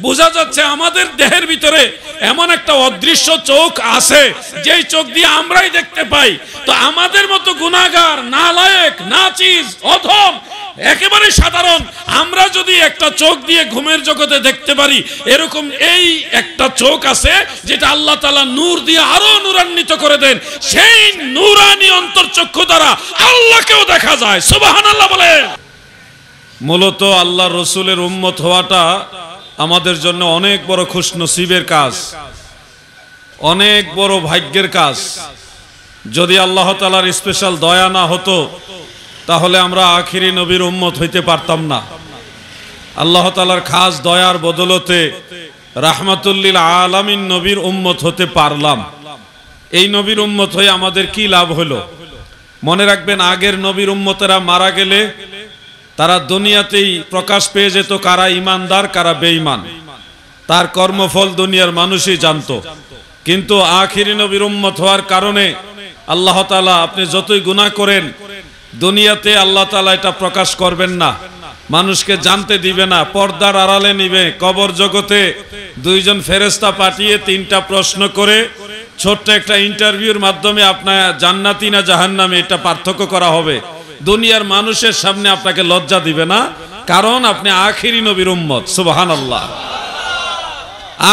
বোঝা যাচ্ছে আমাদের দেহের ভিতরে এমন একটা অদৃশ্য চোখ আছে যেই চোখ দিয়ে আমরাই দেখতে পাই। তো আমাদের মতো গুনাহগার, নালায়েক, নাচিজ, অধম, একেবারে সাধারণ আমরা যদি একটা চোখ দিয়ে ঘুমের জগতে দেখতে পারি, এরকম এই একটা চোখ আছে যেটা আল্লাহ তাআলা নূর দিয়ে আরো নূরান্বিত করে দেন। সেই নূরানি অন্তর্চক্ষু দ্বারা আল্লাহকেও দেখা যায়। সুবহানাল্লাহ বলেন। মূলত আল্লাহ রসুলের উম্মত হওয়াটা আমাদের জন্য অনেক বড় খুশনসিবের কাজ, অনেক বড় ভাগ্যের কাজ। যদি আল্লাহ তাআলার স্পেশাল দয়া না হতো তাহলে আমরা আখিরি নবীর উম্মত হইতে পারতাম না। আল্লাহ তাআলার খাস দয়ার বদলতে রাহমাতুল লিল আলামিন নবীর উম্মত হতে পারলাম। এই নবীর উম্মত হয়ে আমাদের কি লাভ হলো? মনে রাখবেন, আগের নবীর উম্মতেরা মারা গেলে তারা দুনিয়াতেই প্রকাশ পেয়ে যেত কারা ইমানদার কারা বেঈমান, তার কর্মফল দুনিয়ার মানুষই জানতো। কিন্তু আখিরি নবীর উম্মত হওয়ার কারণে আল্লাহ তাআলা, আপনি যতই গুনাহ করেন দুনিয়াতে আল্লাহ তাআলা এটা প্রকাশ করবেন না, মানুষকে জানতে দিবে না, পর্দার আড়ালে নিবে। কবর জগতে দুইজন ফেরেশতা পাঠিয়ে 3টা প্রশ্ন করে ছোট্ট একটা ইন্টারভিউর মাধ্যমে আপনার জান্নাতি না জাহান্নামী এটা পার্থক্য করা হবে। দুনিয়ার মানুষের সামনে আপনাকে লজ্জা দিবে না, কারণ আপনি আখিরি নবীর উম্মত। সুবহানাল্লাহ।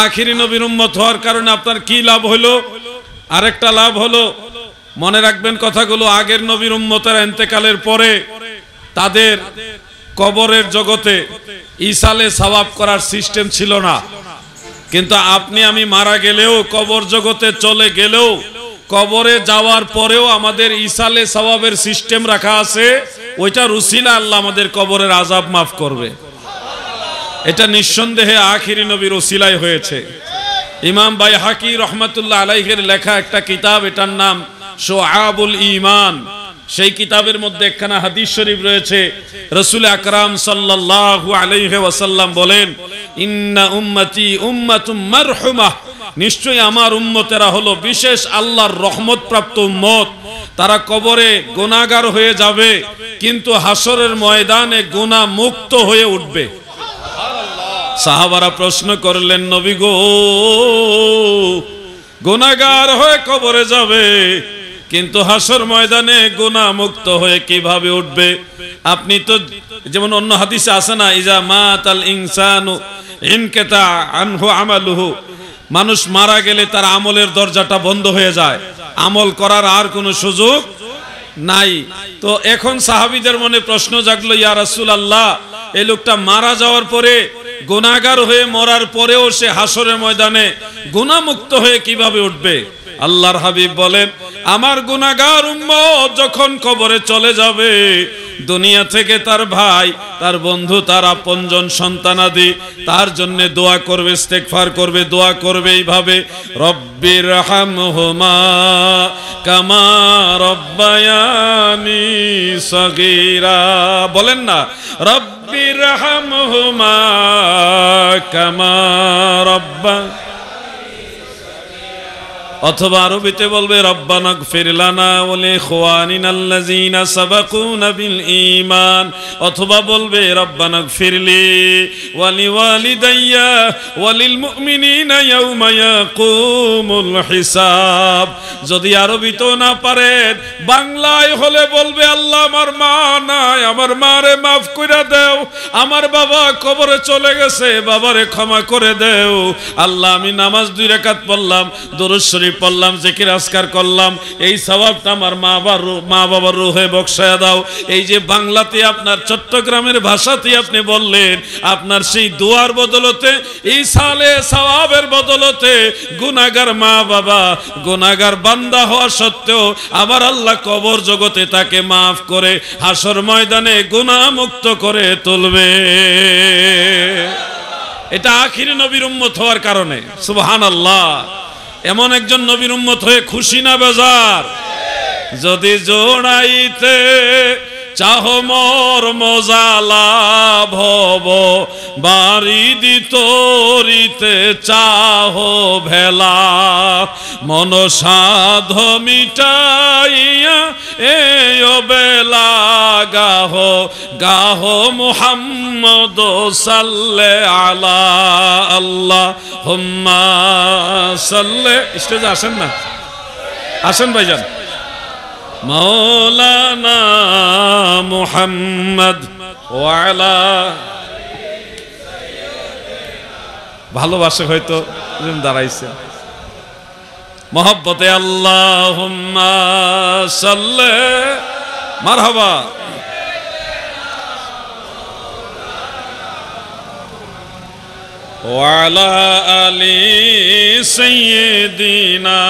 আখিরি নবীর উম্মত হওয়ার কারণে আপনার কি লাভ হলো? আরেকটা লাভ হলো, মনে রাখবেন কথাগুলো, আগের নবীর উম্মতেরা ইন্তেকালের পরে তাদের কবরের জগতে ইসালে সওয়াব করার সিস্টেম ছিল না। কিন্তু আপনি আমি মারা গেলেও, কবর জগতে চলে গেলেও, কবরে যাওয়ার পরেও আমাদের ইসালে সওয়াবের সিস্টেম রাখা আছে। ওইটার উসিলা আল্লাহ আমাদের কবরের আযাব মাফ করবে। এটা নিঃসন্দেহে আখিরি নবীর উসিলায় হয়েছে। ইমাম বাইহাকি রহমাতুল্লাহ আলাইহির লেখা একটা কিতাব, এটার নাম শুআবুল ঈমান। সেই কিতাবের মধ্যে একখানা হাদিস শরীফ রয়েছে। রাসূল আকরাম সাল্লাল্লাহু আলাইহি ওয়াসাল্লাম বলেন, ইন্না উম্মতি উম্মাতুম মারহুমাহ, নিশ্চয়ই আমার উম্মতেরা হলো বিশেষ আল্লাহর রহমত প্রাপ্ত উম্মত। তারা কবরে গুনাহগার হয়ে যাবে কিন্তু হাসরের ময়দানে গুনাহ মুক্ত হয়ে উঠবে। সাহাবারা প্রশ্ন করলেন, নবী গো, গুনাহগার হয়ে কবরে যাবে কিন্তু হাসর ময়দানে গুনাহ মুক্ত হয়ে কিভাবে উঠবে? আপনি তো যেমন অন্য হাদিসে আছে না, ইজা মাতাল ইনসানু ইনকাতা আনহু আমালুহু, মানুষ মারা গেলে তার আমলের দরজাটা বন্ধ হয়ে যায়, আমল করার আর কোনো সুযোগ নাই। তো এখন সাহাবীদের মনে প্রশ্ন জাগলো, ইয়া রাসূলুল্লাহ, এই লোকটা মারা যাওয়ার পরে, গুনাহগার হয়ে মরার পরেও সে হাসরের ময়দানে গুনাহমুক্ত হয়ে কিভাবে উঠবে? আল্লাহর হাবিব বলেন, আমার গুনাহগার উম্মত যখন কবরে চলে যাবে, দুনিয়া থেকে তার ভাই, তার বন্ধু, তার আপনজন, সন্তানাদি তার জন্য দোয়া করবে, ইস্তেগফার করবে, দোয়া করবে এইভাবে, রব্বির হামহুমা কামা রব্বায়ানি সগীরা। বলেন না, রব্বির হামহুমা কামা রব্বা, অথবা আরবিতে বলবে রব্বানা গফির লানা ওয়া লিইখওয়ানিনাল্লাযীনা সাবাকুনা বিল ঈমান, অথবা বলবে রব্বানা গফিরলি ওয়া লিওয়ালিদাইয়া ওয়া লিল মুমিনিনা ইয়াওমা ইয়াকুমুল হিসাব। যদি আরবিতেও না পারেন, বাংলায় হলে বলবে, আল্লাহ আমার মা নাই, আমার মারে মাফ কইরা দেও, আমার বাবা কবরে চলে গেছে, বাবারে ক্ষমা করে দেও। আল্লাহ আমি নামাজ 2 রাকাত পড়লাম, দরুদ শরীফ পড়লাম, জিকির আজকার করলাম, এই সওয়াবটা আমার মা বাবার রূহে বখশায়া দাও। এই যে বাংলাতে আপনার চট্টগ্রামের ভাষাতে আপনি বললেন, আপনার সেই দোয়ার বদলতে, এই সালে সওয়াবের বদলতে গুনাহগার মা বাবা, গুনাহগার বান্দা হওয়া সত্ত্বেও আমার আল্লাহ কবর জগতে তাকে মাফ করে হাসর ময়দানে গুনাহ মুক্ত করে তুলবে। এটা আখিরি নবীর উম্মত হওয়ার কারণে। সুবহানাল্লাহ। এমন একজন নবীর উম্মত হয়ে খুশি না বেজার? যদি জোড়াইতে চাহ মোর মজালা ভব বাড়ি দিতরিতে চাহ ভেলা মন সাধ মিটাইয়া এই বেলা গাহ গাহ মুহাম্মদ সাল্লে আলা আল্লাহ হুম্মা সাল্লে। স্টেজে আসেন না, আসেন ভাইজান। মৌলানা মুহাম্মদ ওয়ালা, ভালোবাসে হয়তো দাঁড়াইছে মহব্বতে আল্লাহুম্মা সাল্লি মারহাবা। ওয়ালা আলি সাইয়্যিদিনা।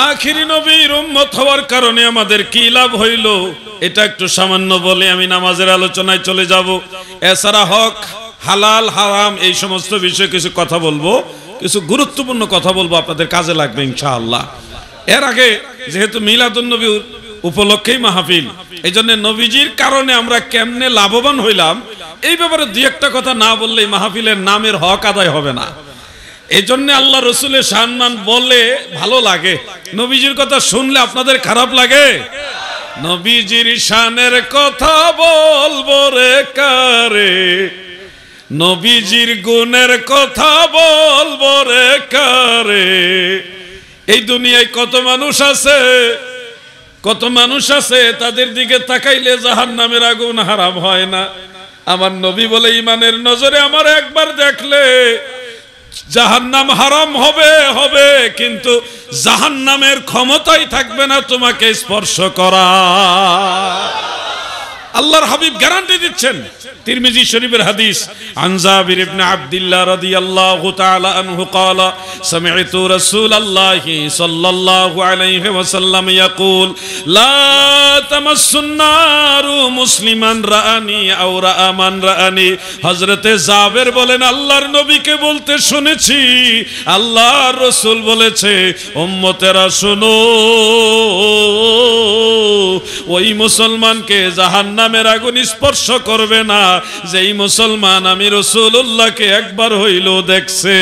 আখিরি নবীর উম্মত হওয়ার কারণে আমাদের কি লাভ হইল, এটা একটু সামান্য বলে আমি নামাজের আলোচনায় চলে যাব। এছাড়া হক হালাল হারাম এই সমস্ত বিষয়ে কিছু কথা বলবো, কিছু গুরুত্বপূর্ণ কথা বলবো, আপনাদের কাজে লাগবে ইনশাআল্লাহ। এর আগে যেহেতু মিলাদুন নবী উপলক্ষেই মাহফিল, এই জন্য নবীজির কারণে আমরা কেমনে লাভবান হইলাম এই ব্যাপারে দুই একটা কথা না বললে মাহফিলের নামের হক আদায় হবে না। এই জন্য আল্লাহ রসুলের সম্মান বলে ভালো লাগে, নবীজির কথা শুনলে আপনাদের খারাপ লাগে? নবীজির শানের কথা বলবো রে কারে, নবীজির গুণের কথা বলবো রে কারে। এই দুনিয়ায় কত মানুষ আছে, কত মানুষ আছে তাদের দিকে তাকাইলে জাহান্নামের আগুন হারাম হয় না। আমার নবী বলে ইমানের নজরে আমার একবার দেখলে জাহান্নাম হারাম হবে হবে, কিন্তু জাহান্নামের ক্ষমতাই থাকবে না তোমাকে স্পর্শ করা। আল্লাহর হাবিব গ্যারান্টি দিচ্ছেন। তিরমিজি শরীফের হাদিস, আন জাবির ইবনে আব্দুল্লাহ রাদিয়াল্লাহু তাআলা আনহু قال سمعت رسول الله صلى الله عليه وسلم يقول لا تمس النار مسلما رآني او رأى من رآني। হযরতে জাবের বলেন আল্লাহর নবীকে বলতে শুনেছি, আল্লাহর রাসূল বলেছে উম্মতেরা শোনো, ওই মুসলমানকে জাহান্নামের আগুন স্পর্শ করবে না যেই মুসলমান আমি রাসূলুল্লাহকে একবার হইলো দেখছে।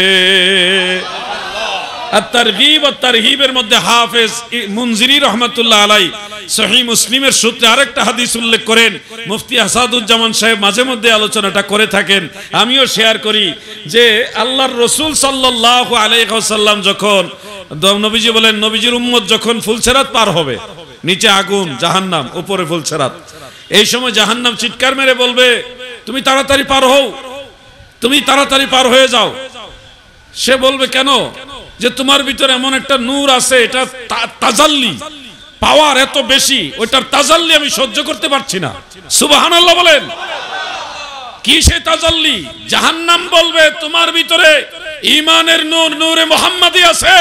আত-তারগীব ওয়া তারহিবের মধ্যে হাফেজ মুনজিরি রাহমাতুল্লাহ আলাইহি সহিহ মুসলিমের সূত্রে আরেকটা হাদিস উল্লেখ করেন। মুফতি আসাদুজ্জামান সাহেব মাঝে মধ্যে আলোচনাটা করে থাকেন, আমিও শেয়ার করি, যে আল্লাহর রাসূল সাল্লাল্লাহু আলাইহি ওয়াসাল্লাম যখন নবীজি বলেন নবীজির উম্মত যখন ফুলসিরাত পার হবে, নিচে আগুন জাহান্নাম, উপরে ফুলসিরাত, এই সময় জাহান্নাম চিৎকার মেরে বলবে তুমি তাড়াতাড়ি পার হও, তুমি তাড়াতাড়ি পার হয়ে যাও। সে বলবে কেন? যে তোমার ভিতরে এমন একটা নূর আছে, এটা তাজাল্লি পাওয়ার এত বেশি, ওইটার তাজাল্লি আমি সহ্য করতে পারছি না। সুবহানাল্লাহ বলেন। কি সে তাজাল্লি? জাহান্নাম বলবে তোমার ভিতরে ঈমানের নূর, নূরে মুহাম্মাদি আছে,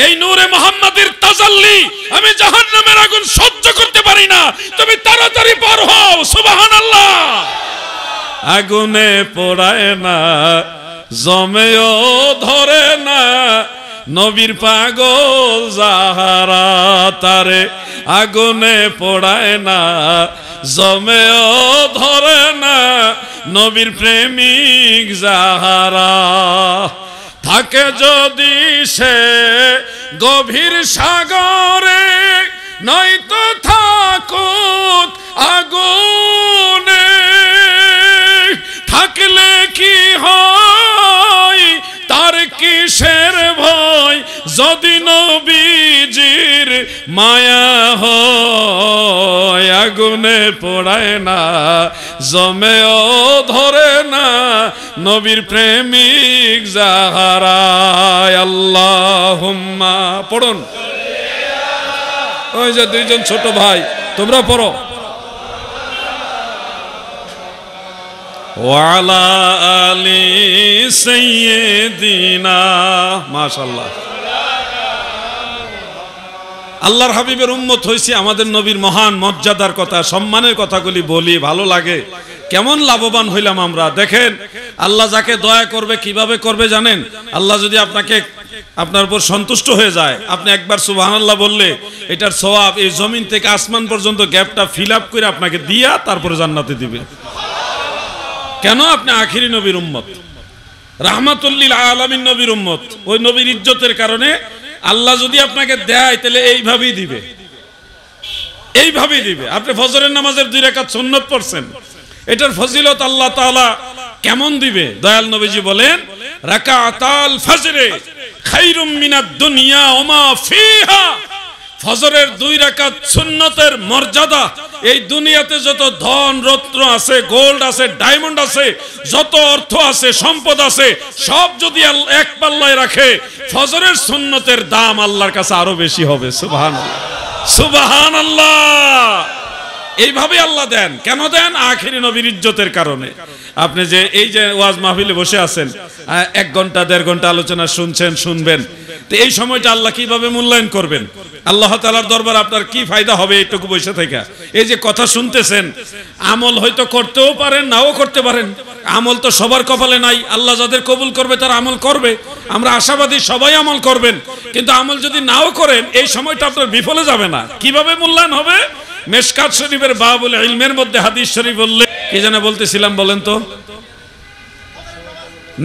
এই নূরে মুহাম্মাদির তাজাল্লি আমি জাহান্নামের আগুন সহ্য করতে পারি না, তুমি তাড়াতাড়ি পার হও। সুবহানাল্লাহ। আগুনে পোড়ায় না, জমেও ধরে না, নবীর পাগল যাহারা তারে আগুনে পোড়ায় না, জমেও ধরে না, নবীর প্রেমিক যাহারা। থাকে যদি সে গভীর সাগরে, নয়তো থাকুক আগুনে, থাকলে কি হয় তার কিসের ভয়, যদি নবীজির মায়া হয়। আগুনে পোড়ায় না, জমেও ধরে না, নবীর প্রেমিক যাহারা। আল্লাহুম্মা পড়ুন। ওই যে দুইজন ছোট ভাই, তোমরা পড়ো। ওয়ালা আলি সাইয়্যিদিনা। মাশাআল্লাহ। আল্লাহর হাবিবের উম্মত হইছি, আমাদের নবীর মহান মর্যাদার কথা, সম্মানের কথাগুলি বলি, ভালো লাগে। কেমন লাভবান হইলাম আমরা। দেখেন আল্লাহ যাকে দয়া করবে কিভাবে করবে জানেন? আল্লাহ যদি আপনাকে আপনার উপর সন্তুষ্ট হয়ে যায়, আপনি একবার সুবহানাল্লাহ বললে এটার সওয়াব এই জমিন থেকে আসমান পর্যন্ত গ্যাপটা ফিল আপ করে আপনাকে দিয়া তারপরে জান্নাতে দিবে। কেন? আপনি আখিরি নবীর উম্মত, রাহমাতুল লিল আলামিন নবীর উম্মত। ওই নবীর ইজ্জতের কারণে আল্লাহ যদি আপনাকে দেয় তাহলে এইভাবেই দিবে, এইভাবেই দিবে। আপনি ফজরের নামাজের 2 রাকাত সুন্নাত পড়ছেন, এটার ফজিলত আল্লাহ তাআলা কেমন দিবে? দয়াল নবীজি বলেন, রাকাতাল ফজরে খায়রুম মিনাদ দুনিয়া ওয়া মা ফিহা। ফজরের 2 রাকাত সুন্নতের মর্যাদা এই দুনিয়াতে যত ধন রত্ন আছে, গোল্ড আছে, ডায়মন্ড আছে, যত অর্থ আছে, সম্পদ আছে, সব যদি এক পাল্লায় রাখে, ফজরের সুন্নতের দাম আল্লাহর কাছে আরো বেশি হবে। সুবহানাল্লাহ, সুবহানাল্লাহ। এইভাবে আল্লাহ দেন। কেন দেন? আখিরি নবীর ইজ্জতের কারণে। আপনি যে এই যে ওয়াজ মাহফিলে বসে আছেন, 1 ঘন্টা 1.5 ঘন্টা আলোচনা শুনছেন, শুনবেন, তো এই সময়টা আল্লাহ কিভাবে মূল্যায়ন করবেন? আল্লাহ তাআলার দরবার আপনার কি ফায়দা হবে এইটুকু বসে থেকে? এই যে কথা শুনতেছেন, আমল হয়তো করতেও পারেন, নাও করতে পারেন। আমল তো সবার কপালে নাই। আল্লাহ যাদের কবুল করবে তারা আমল করবে। আমরা আশাবাদী সবাই আমল করবেন, কিন্তু আমল যদি নাও করেন এই সময়টা আপনার বিফলে যাবে না। কিভাবে মূল্যায়ন হবে? মিশকাত শরীফের বাবুল ইলমের মধ্যে হাদিস শরীফ বললে কি যেন বলতেছিলাম, বলেন তো?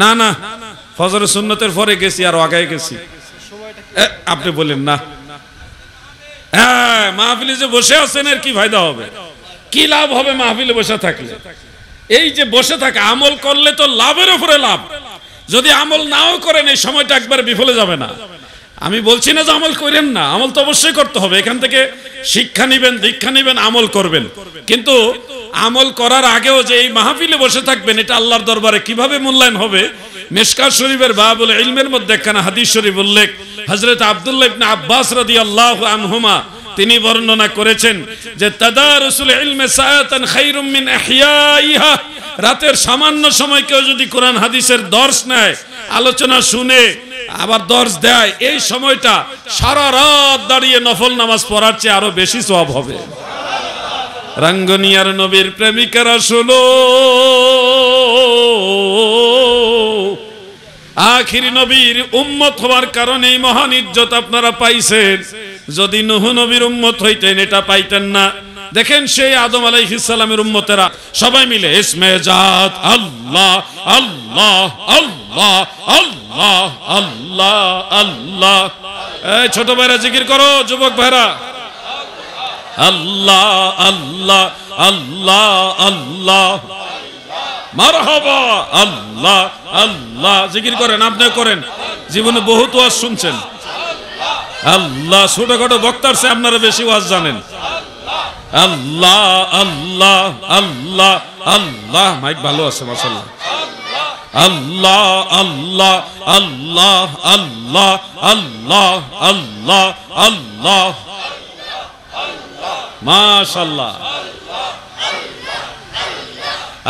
না না, ফজরের সুন্নতের পরে গেছি, আর আগে গেছি। আপনি বলেন না। হ্যাঁ, মাহফিলে যে বসে আছেন এর কি ফায়দা হবে? কি লাভ হবে মাহফিলে বসে থাকলে? এই যে বসে থাকে, আমল করলে তো লাভের উপরে লাভ। যদি আমল নাও করেন এই সময়টা একবার বিফলে যাবে না। আমি বলছি না যে আমল করেন না, আমল তো অবশ্যই করতে হবে। এখান থেকে শিক্ষা নিবেন, দীক্ষা নিবেন, আমল করবেন। কিন্তু আমল করার আগেও যে এই মাহফিলে বসে থাকবেন, এটা আল্লাহর দরবারে কিভাবে মূল্যায়ন হবে? মিশকাত শরীফের বাবুল ইলমের মধ্যে একখানা হাদিস শরীফ উল্লেখ, হযরত আব্দুল্লাহ ইবনে আব্বাস রাদিয়াল্লাহু আনহুমা তিনি বর্ণনা করেছেন যে তাদারুসুল ইলমি সাআতান খায়রুম মিন ইহইয়াইহা। রাতের সামান্য সময় কেউ যদি কোরআন হাদিসের দর্শ নেয়, আলোচনা শুনে আবার দর্শ দেয়, এই সময়টা সারা রাত দাঁড়িয়ে নফল নামাজ পড়ার চেয়ে আরো বেশি সওয়াব হবে। রাঙ্গুনিয়ার নবীর প্রেমিকারা শোনো, আখিরি নবীর উম্মত হওয়ার কারণে মহান ইজ্জত আপনারা পাইছেন। যদি নূহ নবীর উম্মত হইতেন এটা পাইতেন না। দেখেন সেই আদম আলাইহিস সালামের উম্মতেরা সবাই মিলে ইসমে জাত আল্লাহ আল্লাহ আল্লাহ আল্লাহ আল্লাহ আল্লাহ। এই ছোট ভাইরা জিকির করো, যুবক ভাইরা, আল্লাহ আল্লাহ আল্লাহ আল্লাহ মারহাবা আল্লাহ আল্লাহ। জিকির করেন, আপনি করেন, জীবনে বহুত ওয়াজ শুনছেন। আল্লাহ, ছোটখাটো বক্তার চেয়ে আপনারা বেশি ওয়াজ জানেন। আল্লাহ আল্লাহ আল্লাহ আল্লাহ। মাইক ভালো আছে মাশাআল্লাহ। আল্লাহ আল্লাহ আল্লাহ আল্লাহ আল্লাহ আল্লাহ আল্লাহ মাশাআল্লাহ।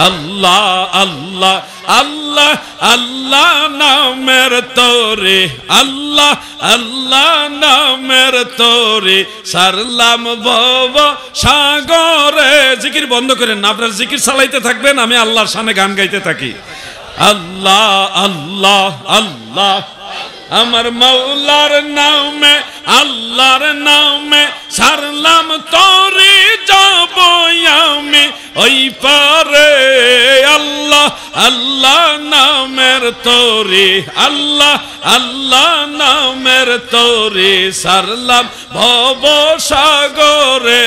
আল্লাহ আল্লাহ আল্লাহ আল্লাহ নামের তোরে, আল্লাহ আল্লাহ নামের তোরে সারলাম ভব সাগরে। জিকির বন্ধ করেন না, আপনার জিকির চালাইতে থাকবেন, আমি আল্লাহর শানে গান গাইতে থাকি। আল্লাহ আল্লাহ আল্লাহ আমার মাওলার নামে, আল্লাহর নামে সারলাম তোরে যাব আমি ওই পারে। আল্লাহ আল্লাহ নামের তোরে, আল্লাহ আল্লাহ নামের তোরে সারলাম ভব সাগরে।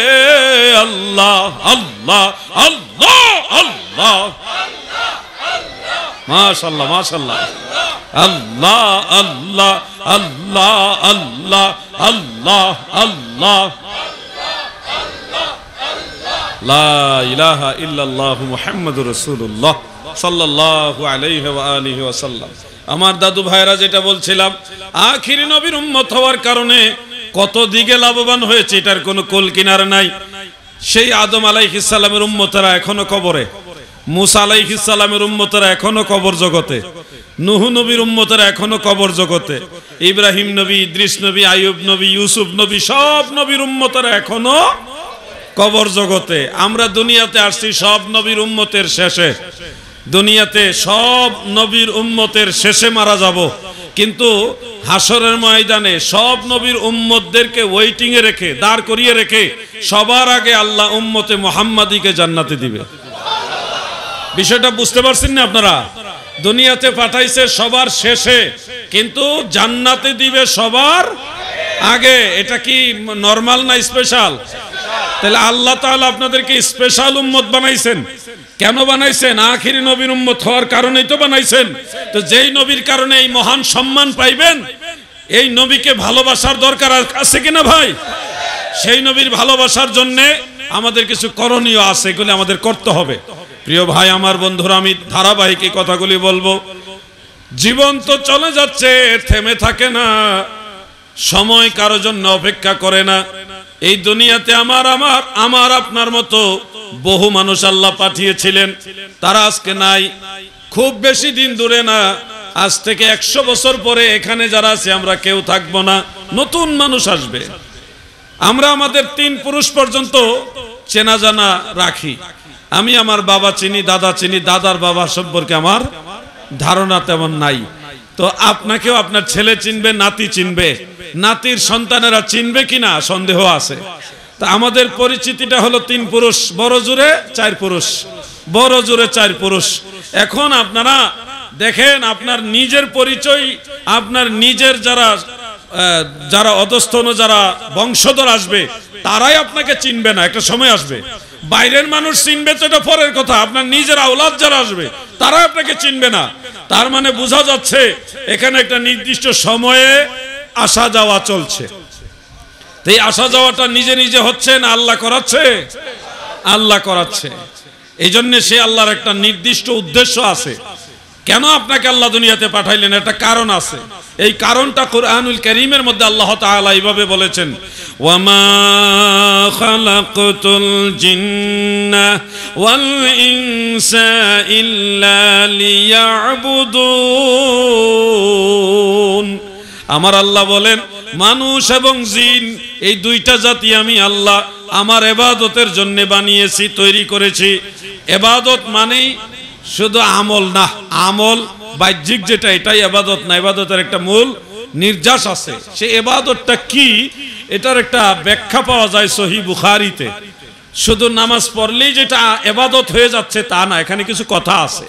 আল্লাহ আল্লাহ আল্লাহ আল্লাহ মাশাআল্লাহ মাশাআল্লাহ। আল্লাহ আল্লাহ আল্লাহ আল্লাহ আল্লাহ আল্লাহ লা ইলাহা ইল্লাল্লাহ মুহাম্মাদুর রাসূলুল্লাহ সাল্লাল্লাহু আলাইহি ওয়া আলিহি ওয়াসাল্লাম। আমার দাদু ভাইরা যেটা বলছিলাম, আখিরি নবীর উম্মত হওয়ার কারণে কত দিকে লাভবান হয়েছে এটার কোনো কুল কিনারা নাই। সেই আদম আলাইহিস সালামের উম্মতরা এখনো কবরে, মুসা আলাইহিস সালামের উম্মতরা এখনো কবর জগতে, নূহ নবীর উম্মতরা এখনো কবর জগতে, ইব্রাহিম নবী, ইদ্রিস নবী, আইয়ুব নবী, ইউসুফ নবী, সব নবীর উম্মতরা এখনো কবর জগতে। আমরা দুনিয়াতে আসছি সব নবীর উম্মতের শেষে, দুনিয়াতে সব নবীর উম্মতের শেষে মারা যাব। কিন্তু হাসরের ময়দানে সব নবীর উম্মতদেরকে ওয়েটিং এ রেখে, দাঁড় করিয়ে রেখে সবার আগে আল্লাহ উম্মতে মুহাম্মাদিকে জান্নাতে দিবে। বিষয়টা বুঝতে পারছেন না আপনারা? দুনিয়াতে পাঠাইছে সবার শেষে, কিন্তু জান্নাতে দিবে সবার আগে। এটা কি নরমাল না স্পেশাল? তাহলে আল্লাহ তাআলা আপনাদেরকে স্পেশাল উম্মত বানাইছেন। কেন বানাইছেন? আখিরি নবীর উম্মত হওয়ার কারণেই তো বানাইছেন। তো যেই নবীর কারণে এই মহান সম্মান পাইবেন, এই নবীকে ভালোবাসার দরকার আছে কিনা ভাই? সেই নবীর ভালোবাসার জন্য আমাদের কিছু করণীয় আছে, এগুলো আমাদের করতে হবে। প্রিয় ভাই আমার, বন্ধুরা, আমি ধারাবাহিক এই কথাগুলি বলবো। জীবন তো চলে যাচ্ছে, থেমে থাকে না, সময় কারো জন্য অপেক্ষা করে না। এই দুনিয়াতে আমার আপনার মতো বহু মানুষ আল্লাহ পাঠিয়েছিলেন, তারা আজকে নাই। খুব বেশি দিন দূরে না, আজ থেকে 100 বছর পরে এখানে যারা আছে আমরা কেউ থাকবো না, নতুন মানুষ আসবে। আমরা আমাদের 3 পুরুষ পর্যন্ত চেনা জানা রাখি। আমি আমার বাবা চিনি, দাদা চিনি, দাদার বাবা সম্পর্কে আমার ধারণা তেমন নাই। তো আপনাকেও আপনার ছেলে চিনবে, নাতি চিনবে, নাতির সন্তানেরা চিনবে কিনা সন্দেহ আছে। তা আমাদের পরিচিতিটা হলো 3 পুরুষ, বড় জোরে 4 পুরুষ, বড় জোরে 4 পুরুষ। এখন আপনারা দেখেন, আপনার নিজের পরিচয়, আপনার নিজের যারা অধস্তন, যারা বংশধর আসবে, তারাই আপনাকে চিনবে না। একটা সময় আসবে বাইরের মানুষ চিনবে, তো এটা পরের কথা। আপনার নিজের আওলাদ যারা আসবে তারা আপনাকে চিনবে না। তার মানে বোঝা যাচ্ছে এখানে একটা নির্দিষ্ট সময়ে আসা যাওয়া চলছে। এই আসা যাওয়াটা নিজে নিজে হচ্ছে না আল্লাহ করাচ্ছে? আল্লাহ করাচ্ছে। এই জন্য সে আল্লাহর একটা নির্দিষ্ট উদ্দেশ্য আছে। কেন আপনাকে আল্লাহ দুনিয়াতে পাঠাইলেন, একটা কারণ আছে। এই কারণটা কুরআনুল কারীমের মধ্যে আল্লাহ তাআলা এইভাবে বলেছেন, ওয়ামা খালাকতুল জিন্না ওয়াল ইনসা ইল্লা লিয়াবুদুন। আমার আল্লাহ বলেন, মানুষ এবং জিন এই 2টা জাতি আমি আল্লাহ আমার ইবাদতের জন্য বানিয়েছি, তৈরি করেছি। ইবাদত মানেই শুধু আমল না, আমল বাহ্যিক যেটা, এটাই ইবাদত না। ইবাদতের একটা মূল নির্যাস আছে। সেই ইবাদতটা কি, এটার একটা ব্যাখ্যা পাওয়া যায় সহিহ বুখারীতে। শুধু নামাজ পড়লেই যেটা ইবাদত হয়ে যাচ্ছে তা না, এখানে কিছু কথা আছে।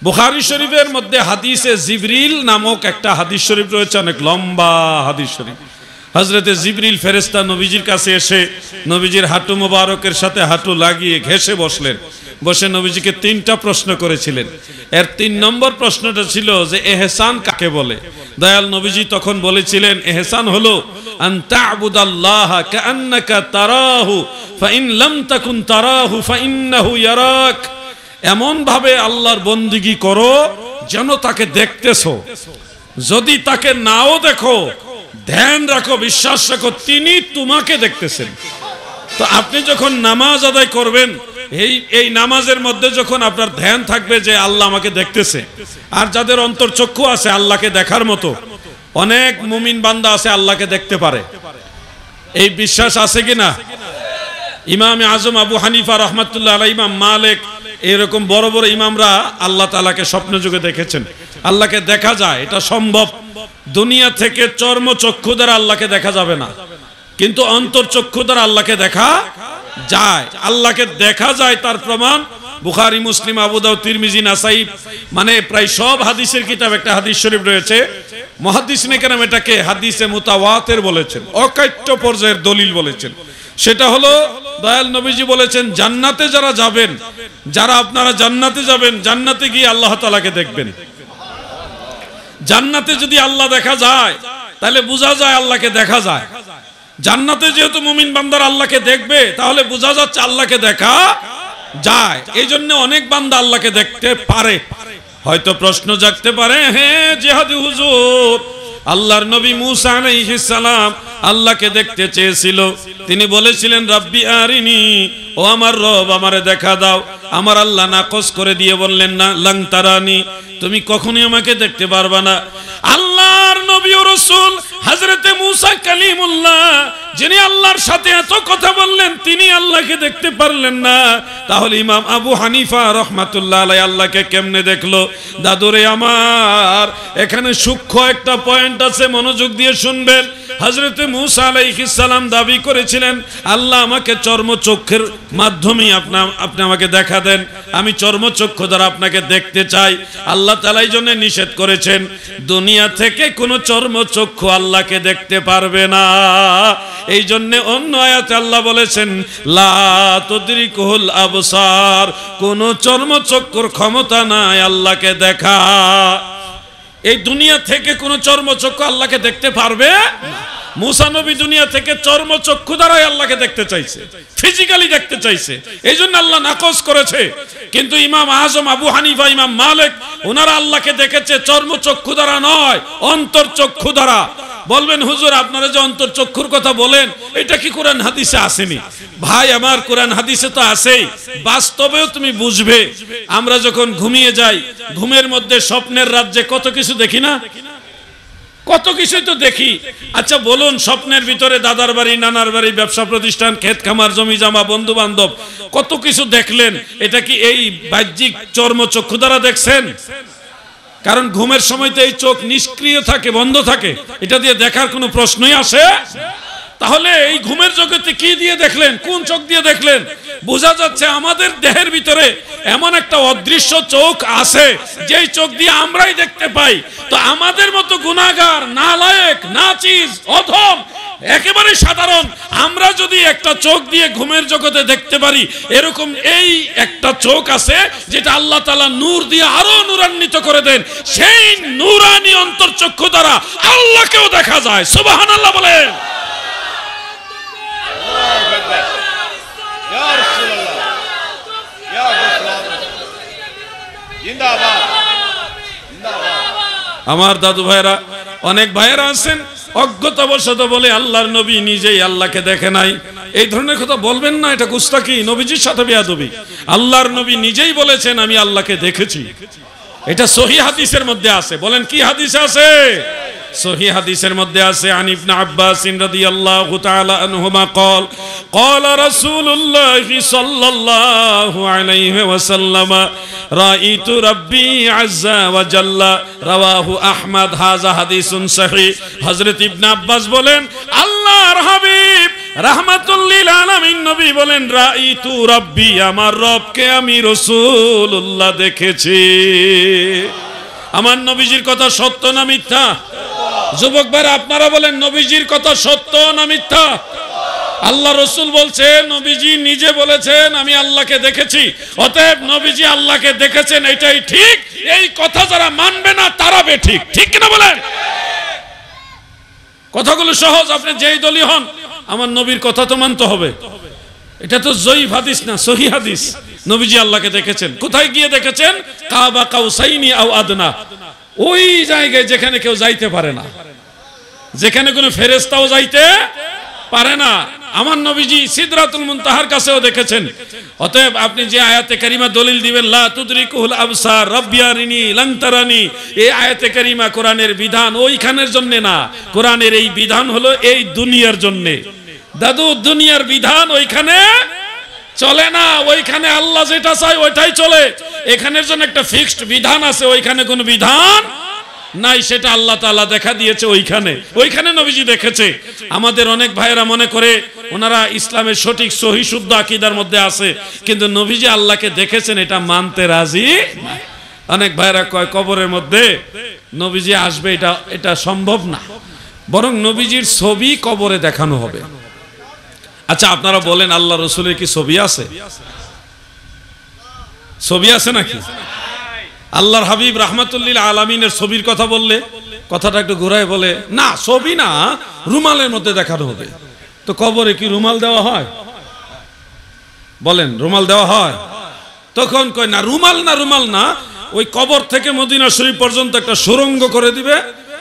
বুখারী শরীফের মধ্যে হাদিসে জিবরিল নামক একটা হাদিস শরীফ রয়েছে, অনেক লম্বা হাদিস শরীফ। হযরতে জিবরিল ফেরেশতা নবীজির কাছে এসে নবীজির হাঁটু মোবারকের সাথে হাঁটু লাগিয়ে ঘেঁষে বসলেন। বসে নবীজিকে 3টা প্রশ্ন করেছিলেন। এর 3 নম্বর প্রশ্নটা ছিল যে ইহসান কাকে বলে। দয়াল নবীজি তখন বলেছিলেন, ইহসান হলো আন তা'বুদাল্লাহা কাআন্নাকা তারাহু ফাইন লাম তাকুন তারাহু ফাইন্নাহু ইয়ারাক। এমন ভাবে আল্লাহর বন্দেগী করো যেন তাকে দেখতেছো। যদি তাকে নাও দেখো, ধ্যান রাখো, বিশ্বাস রাখো তিনি তোমাকে দেখতেছেন। তো আপনি যখন নামাজ আদায় করবেন, এই নামাজের মধ্যে যখন আপনার ধ্যান থাকবে যে আল্লাহ আমাকে দেখতেছে, আর যাদের অন্তর্চক্ষু আছে আল্লাহকে দেখার মতো, অনেক মুমিন বান্দা আছে আল্লাহকে দেখতে পারে, এই বিশ্বাস আছে কিনা? ইমাম আজম আবু হানিফা রাহমাতুল্লাহ আলাইহি, ইমাম মালিক, এরকম বড় বড় ইমামরা আল্লাহ তাআলাকে স্বপ্নে যুগে দেখেছেন। আল্লাহকে দেখা যায়, এটা সম্ভব। দুনিয়া থেকে চর্মচক্ষু দ্বারা আল্লাহকে দেখা যাবে না, কিন্তু অন্তর্চক্ষু দ্বারা আল্লাহকে দেখা যায়। আল্লাহকে দেখা যায় তার প্রমাণ বুখারী, মুসলিম, আবু দাউদ, তিরমিজি, নাসাই, মানে প্রায় সব হাদিসের কিতাব একটা হাদিস শরীফ রয়েছে। মুহাদ্দিসিনে কেরাম এটাকে হাদিসে মুতাওয়াতির বলেছেন, অকাট্য পর্যায়ের দলিল বলেছেন। সেটা হলো দয়াল নবীজি বলেছেন, জান্নাতে যারা যাবেন, যারা আপনারা জান্নাতে যাবেন, জান্নাতে গিয়ে আল্লাহ তাআলাকে দেখবেন। জান্নাতে যদি আল্লাহ দেখা যায় তাহলে বোঝা যায় আল্লাহকে দেখা যায়। জান্নাতে যেহেতু মুমিন বান্দারা আল্লাহকে দেখবে, তাহলে বোঝা যাচ্ছে আল্লাহকে দেখা যায়। এই জন্য অনেক বান্দা আল্লাহকে দেখতে পারে। হয়তো প্রশ্ন জাগতে পারে, হ্যাঁ জিহাদি হুজুর, আল্লাহর নবী মুসা আলাইহিস সালাম আল্লাহকে দেখতে চেয়েছিল, তিনি বলেছিলেন রাব্বি আরিনি, ও আমার রব আমারে দেখা দাও। আমার আল্লাহ নাকচ করে দিয়ে বললেন, না লাং তারানি, তুমি কখনোই আমাকে দেখতে পারবা না। আল্লাহর নবী ও রাসূল হযরতে মুসা কালিমুল্লাহ যিনি আল্লাহর সাথে এত কথা বললেন তিনি আল্লাহকে দেখতে পারলেন না, তাহলে ইমাম আবু হানিফা রাহমাতুল্লাহ আলাইহি আল্লাহকে কেমনে দেখলো? দাদুরে আমার, এখানে সূক্ষ্ম একটা পয়েন্ট আছে, মনোযোগ দিয়ে শুনবেন। হযরতে মুসা আলাইহিস সালাম দাবি করেছিলেন, আল্লাহ আমাকে চর্মচক্ষের মাধ্যমে আপনি আমাকে দেখা দেন, আমি চর্মচক্ষু দ্বারা আপনাকে দেখতে চাই। আল্লাহ তাআলা এই জন্য নিষেধ করেছেন, দুনিয়া থেকে কোনো চর্মচক্ষু আল্লাহকে দেখতে পারবে না। এই জন্য অন্য আয়াতে আল্লাহ বলেছেন, লা তুদরিকুল আবসার, কোনো চর্মচক্ষুর ক্ষমতা নাই আল্লাহকে দেখা। এই দুনিয়া থেকে কোনো চর্মচক্ষু আল্লাহকে দেখতে পারবে না। মুসা নবী দুনিয়া থেকে চর্মচক্ষু দ্বারাই আল্লাহকে দেখতে চাইছে, ফিজিক্যালি দেখতে চাইছে, এই জন্য আল্লাহ নাকচ করেছে। কিন্তু ইমাম আজম আবু হানিফা, ইমাম মালিক, ওনারা আল্লাহকে দেখেছে চর্মচক্ষু দ্বারা নয়, অন্তরচক্ষু দ্বারা। বলবেন হুজুর আপনারা যে অন্তরচক্ষুর কথা বলেন, এটা কি কোরআন হাদিসে আসেনি? ভাই আমার, কোরআন হাদিসে তো আছেই, বাস্তবেও তুমি বুঝবে। আমরা যখন ঘুমিয়ে যাই, ঘুমের মধ্যে স্বপ্নের রাজ্যে কত কিছু দেখি না? কত কিছুই তো দেখি। আচ্ছা বলুন, স্বপ্নের ভিতরে দাদার বাড়ি, নানার বাড়ি, ব্যবসা প্রতিষ্ঠান, ক্ষেত খামার, জমি জমা, বন্ধু বান্ধব, কত কিছু দেখলেন, এটা কি এই বাহ্যিক চর্মচক্ষু দ্বারা দেখছেন? কারণ ঘুমের সময় তো এই চোখ নিষ্ক্রিয় থাকে, বন্ধ থাকে, এটা দিয়ে দেখার কোনো প্রশ্নই আসে। তাহলে এই ঘুমের জগতে কি দিয়ে দেখলেন? কোন চোখ দিয়ে দেখলেন? বোঝা যাচ্ছে আমাদের দেহের ভিতরে এমন একটা অদৃশ্য চোখ আছে, যেই চোখ দিয়ে আমরাই দেখতে পাই। তো আমাদের মতো গুনাহগার, নালায়েক, নাচিজ, অধম, একেবারে সাধারণ আমরা যদি একটা চোখ দিয়ে ঘুমের জগতে দেখতে পারি, এরকম এই একটা চোখ আছে যেটা আল্লাহ তাআলা নূর দিয়ে আরো নূরান্বিত করে দেন, সেই নূরানি অন্তরচক্ষু দ্বারা আল্লাহকেও দেখা যায়। সুবহানাল্লাহ বলেন। আমার দাদু ভাইরা, অনেক ভাইরা আছেন অজ্ঞতাবশত বলে আল্লাহর নবী নিজেই আল্লাহকে দেখে নাই। এই ধরনের কথা বলবেন না, এটা গুস্তাখি, নবীজির সাথে বেয়াদবি। আল্লাহর নবী নিজেই বলেছেন আমি আল্লাহকে দেখেছি, এটা সহিহ হাদিসের মধ্যে আছে। বলেন কি হাদিসে আছে? সহিহ হাদিসের মধ্যে আছে, আন ইবনে আব্বাস রাদিয়াল্লাহু তাআলা আনহুমা قال قال رسول الله صلى الله عليه وسلم رأيت ربي عز وجل رواه احمد هذا حديث صحيح। হযরত ইবনে আব্বাস বলেন, আল্লাহর হাবিব রাহমাতুল লিল আলামিন নবী বলেন, রাইতু রাব্বি, আমার রবকে আমি রাসূলুল্লাহ দেখেছি। আমার নবীজির কথা সত্য না মিথ্যা? যুবক ভাইরা আপনারা বলেন, নবীজির কথা সত্য না মিথ্যা? আল্লাহ রাসূল বলছেন, নবীজি নিজে বলেছেন আমি আল্লাহকে দেখেছি, অতএব নবীজি আল্লাহকে দেখেছেন, এটাই ঠিক। এই কথা যারা মানবে না তারা বেঠিক, ঠিক কিনা বলেন? কথাগুলো সহজ, আপনি যেই দলই হন আমার নবীর কথা তো মানতে হবে। এটা তো জয়ীফ হাদিস না, সহিহ হাদিস। নবীজি আল্লাহকে দেখেছেন। কোথায় গিয়ে দেখেছেন? কাবা কাউসাইনি আও আদনা, ওই জায়গায় যেখানে কেউ যাইতে পারে না, যেখানে কোনো ফেরেশতাও যাইতে পারে না। আমার নবীজি সিদরাতুল মুনতাহার কাছেও দেখেছেন। অতএব আপনি যে আয়াতে কারিমা দলিল দিবেন, লা তুদরিকুল আবসার রাব্বিয়ারিনি লান তারানি, এই আয়াতে কারিমা কোরআনের বিধান ওইখানের জন্য না, কোরআনের এই বিধান হলো এই দুনিয়ার জন্য। দাদু, দুনিয়ার বিধান ওইখানে চলে না, ওইখানে আল্লাহ যেটা চায় ওইটাই চলে। এখানের জন্য একটা ফিক্সড বিধান আছে, ওইখানে কোনো বিধান নাই, সেটা আল্লাহ তাআলা দেখা দিয়েছে ওইখানে। ওইখানে নবীজি দেখেছে। আমাদের অনেক ভাইয়েরা মনে করে ওনারা ইসলামের সঠিক সহি শুদ্ধ আকীদার মধ্যে আছে, কিন্তু নবীজি আল্লাহকে দেখেছেন এটা মানতে রাজি না। অনেক ভাইয়েরা কয় কবরের মধ্যে নবীজি আসবে, এটা সম্ভব না, বরং নবীজির ছবি কবরে দেখানো হবে। আচ্ছা আপনারা বলেন, আল্লাহ রাসূলের কি ছবি আছে? ছবি আছে নাকি? আল্লাহর হাবিব রাহমাতুল লিল আলামিনের ছবির কথা বললে কথাটা একটু ঘুরায় বলে, না ছবি না, রুমালের মধ্যে দেখানো হবে। তো কবরে কি রুমাল দেওয়া হয়? বলেন রুমাল দেওয়া হয়? তখন কয় না, রুমাল না, ওই কবর থেকে মদিনা শরীফ পর্যন্ত একটা সুড়ঙ্গ করে দিবে,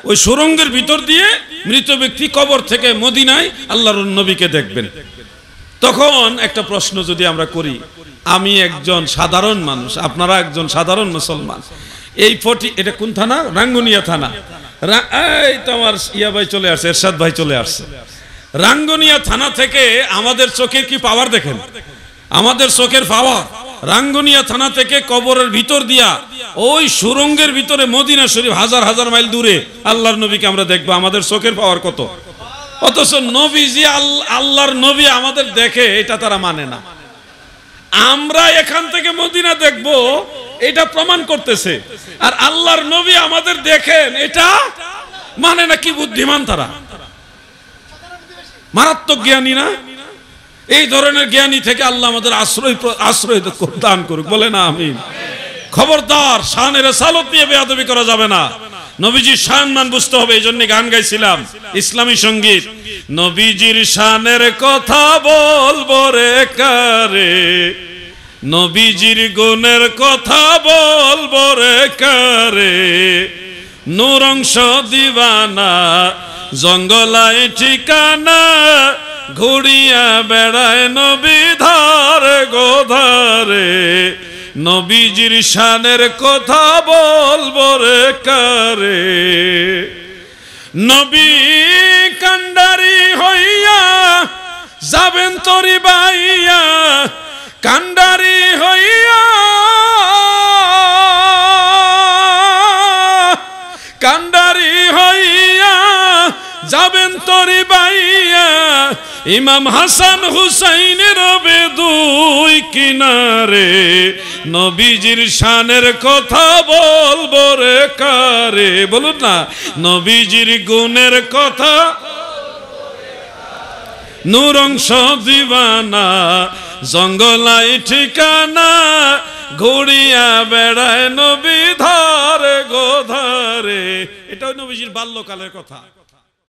ওই সুড়ঙ্গের ভিতর দিয়ে মৃত ব্যক্তি কবর থেকে মদিনায় আল্লাহর নবীকে দেখবেন। তখন একটা প্রশ্ন যদি আমরা করি, আমি একজন সাধারণ মানুষ, আপনারা একজন সাধারণ মুসলমান, এই এটা কোন থানা? রাঙ্গুনিয়া থানা। এই তো আমার ইয়া ভাই চলে আসছে, এরশাদ ভাই চলে আসছে। রাঙ্গুনিয়া থানা থেকে আমাদের চোখের কি পাওয়ার দেখেন, আমাদের চোখের পাওয়ার। রাঙ্গুনিয়া থানা থেকে কবরের ভিতর দিয়া ওই সুরঙ্গের ভিতরে মদিনা শরীফ হাজার হাজার মাইল দূরে আল্লাহর নবীকে আমরা দেখবো। আমাদের চোখের পাওয়ার কত, অথচ নবীজি আল্লাহর নবী আমাদের দেখে এটা তারা মানে না। আমরা এখান থেকে মদিনা দেখব এটা প্রমাণ করতেছে, আর আল্লাহর নবী আমাদের দেখেন এটা মানে না। কি বুদ্ধিমান তারা, মারাত্মক জ্ঞানী না? এই ধরনের জ্ঞানী থেকে আল্লাহ আমাদের আশ্রয় দান করুক, বলে না আমিন। খবরদার, শানের সালত নিয়ে বেয়াদবি করা যাবে না। নবীজির শান মান বুঝতে হবে, এই জন্য গান গাইছিলাম ইসলামী সঙ্গীত। নবীজির শানের কথা বলবো রে কারে, নবীজির গুণের কথা বলবো রে কারে, নূরংশ দিবানা জঙ্গলায় ঠিকানা, ঘুরিয়া বেড়ায় নবী ধারে গোধারে, নবীজির শানের কথা বলবো রে কারে। নবী কান্ডারি হইয়া যাবেন তরি বাইয়া, কান্ডারি হইয়া কান্ডারি হইয়া যাবেন তরি বাইয়া, ইমাম হাসান হুসাইনের রবে দুই কিনারে, নবীজির শানের কথা বলবো রে কারে। বলুন না, নবীজির গুণের কথা, নূরংশ দিবানা জঙ্গলায় ঠিকানা, ঘুরিয়া বেড়ায় নবী ধারে গোধারে। এটাও নবীজির বাল্যকালের কথা।